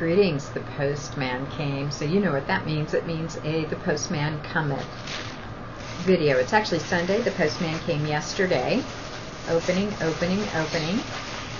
Greetings, the postman came. So you know what that means. It means the postman cometh video. It's actually Sunday. The postman came yesterday. Opening.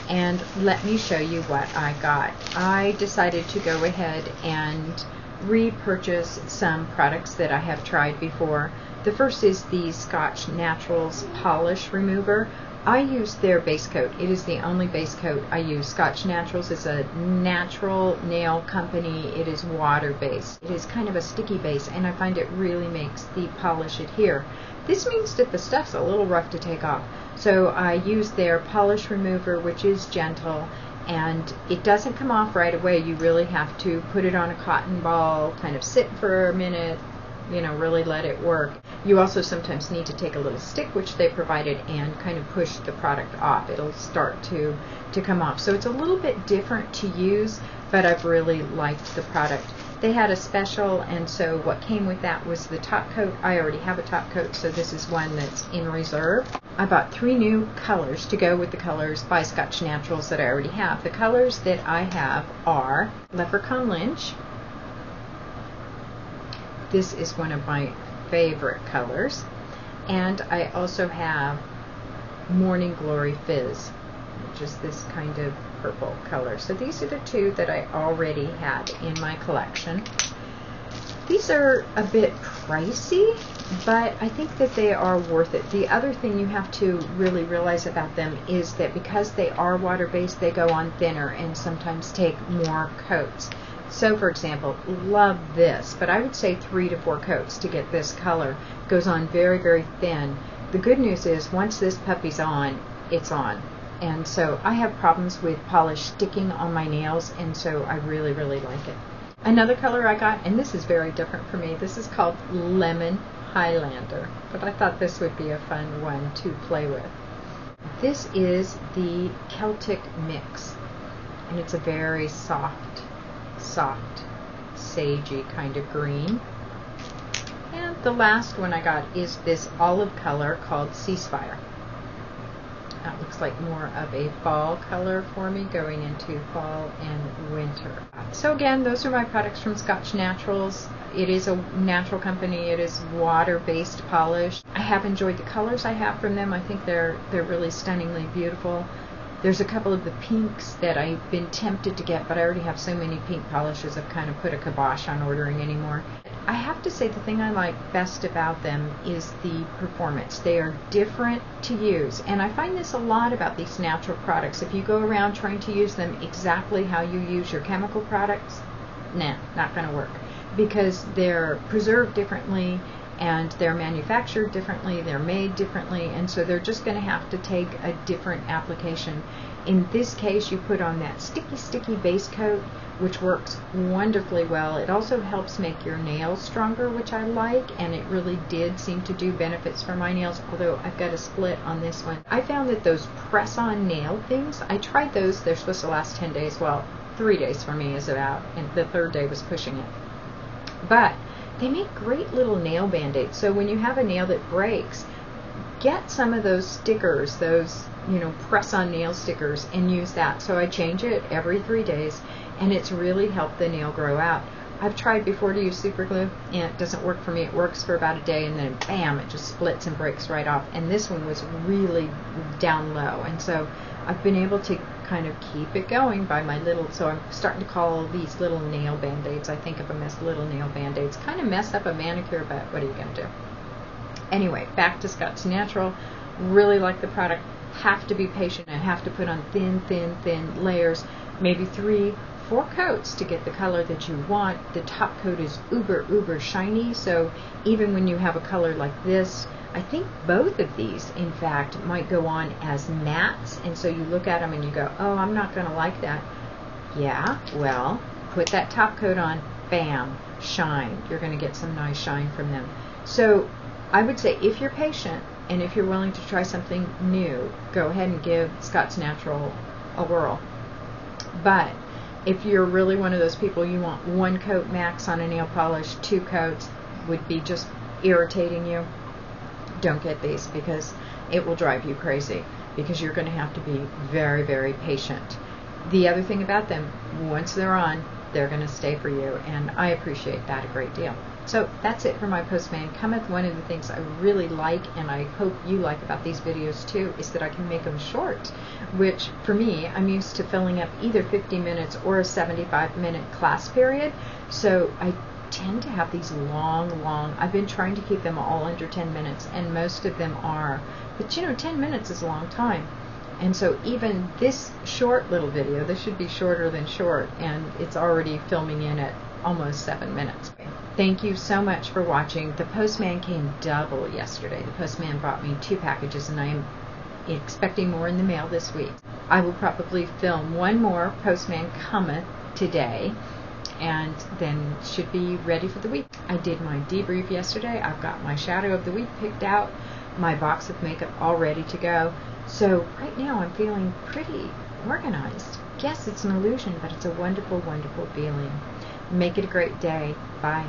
And let me show you what I got. I decided to go ahead and repurchase some products that I have tried before. The first is the Scotch Natural's polish remover. I use their base coat. It is the only base coat I use. Scotch Naturals is a natural nail company. It is water-based. It is kind of a sticky base, and I find it really makes the polish adhere. This means that the stuff's a little rough to take off. So I use their polish remover, which is gentle, and it doesn't come off right away. You really have to put it on a cotton ball, kind of sit for a minute, really let it work. You also sometimes need to take a little stick, which they provided, and kind of push the product off. It'll start to come off. So it's a little bit different to use, but I've really liked the product. They had a special, and so what came with that was the top coat. I already have a top coat, so this is one that's in reserve. I bought 3 new colors to go with the colors by Scotch Naturals that I already have. The colors that I have are Leprechaun Lynch. This is one of my favorite colors. And I also have Morning Glory Fizz, which is this kind of purple color. So these are the 2 that I already had in my collection. These are a bit pricey, but I think that they are worth it. The other thing you have to really realize about them is that because they are water-based, they go on thinner and sometimes take more coats. So, for example, love this, but I would say 3 to 4 coats to get this color. It goes on very, very thin. The good news is once this puppy's on, it's on. And so I have problems with polish sticking on my nails, and so I really, really like it. Another color I got, and this is very different for me, this is called Lemon Highlander, but I thought this would be a fun one to play with. This is the Celtic mix, and it's a very soft, sagey kind of green. And the last one I got is this olive color called Ceasefire. That looks like more of a fall color for me going into fall and winter. So again, those are my products from Scotch Naturals. It is a natural company. It is water-based polish. I have enjoyed the colors I have from them. I think they're really stunningly beautiful. There's a couple of the pinks that I've been tempted to get, but I already have so many pink polishes I've kind of put a kibosh on ordering anymore. I have to say the thing I like best about them is the performance. They are different to use, and I find this a lot about these natural products. If you go around trying to use them exactly how you use your chemical products, nah, not going to work, because they're preserved differently, and they're manufactured differently, they're made differently, and so they're just going to have to take a different application. In this case, you put on that sticky base coat, which works wonderfully well. It also helps make your nails stronger, which I like, and it really did seem to do benefits for my nails, although I've got a split on this one. I found that those press-on nail things, I tried those, they're supposed to last 10 days. Well, 3 days for me is about, and the 3rd day was pushing it. But they make great little nail band-aids. So when you have a nail that breaks, get some of those stickers, those press-on nail stickers, and use that. So I change it every 3 days, and it's really helped the nail grow out. I've tried before to use super glue, and it doesn't work for me. It works for about a day, and then bam, it just splits and breaks right off. And this one was really down low, and so I've been able to kind of keep it going by my little, so I'm starting to call these little nail band-aids. I think of them as little nail band-aids. Kind of mess up a manicure, but what are you going to do? Anyway, back to Scotch Natural. Really like the product. Have to be patient. I have to put on thin layers, maybe 3, 4 coats to get the color that you want. The top coat is uber shiny, so even when you have a color like this, I think both of these, in fact, might go on as mattes, and so you look at them and you go, oh, I'm not going to like that. Yeah, well, put that top coat on, bam, shine. You're going to get some nice shine from them. So I would say if you're patient and if you're willing to try something new, go ahead and give Scotch Natural a whirl. But if you're really one of those people, you want 1 coat max on a nail polish, 2 coats would be just irritating you, don't get these, because it will drive you crazy, because you're going to have to be very, very patient. The other thing about them, once they're on, they're going to stay for you, and I appreciate that a great deal. So that's it for my Postman Cometh. One of the things I really like, and I hope you like about these videos too, is that I can make them short, which for me, I'm used to filling up either 50 minutes or a 75-minute class period. So I tend to have these long, I've been trying to keep them all under 10 minutes, and most of them are. But 10 minutes is a long time. And so even this short little video, this should be shorter than short, and it's already filming in at almost 7 minutes. Thank you so much for watching. The Postman came double yesterday. The Postman brought me 2 packages, and I am expecting more in the mail this week. I will probably film one more Postman Cometh today, and then should be ready for the week. I did my debrief yesterday. I've got my shadow of the week picked out, my box of makeup all ready to go. So right now I'm feeling pretty organized. Yes, it's an illusion, but it's a wonderful, wonderful feeling. Make it a great day. Bye.